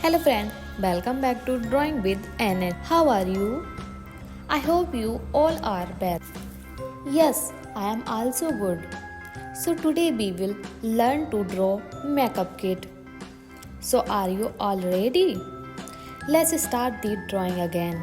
Hello friend, welcome back to Drawing with Annette. How are you? I hope you all are well. Yes, I am also good. So today we will learn to draw makeup kit. So are you all ready? Let's start the drawing again.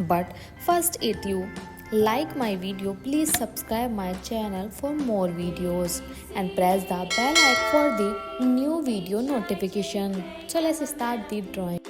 But first if you like my video, please subscribe my channel for more videos and press the bell icon for the new video notification. So let's start the drawing.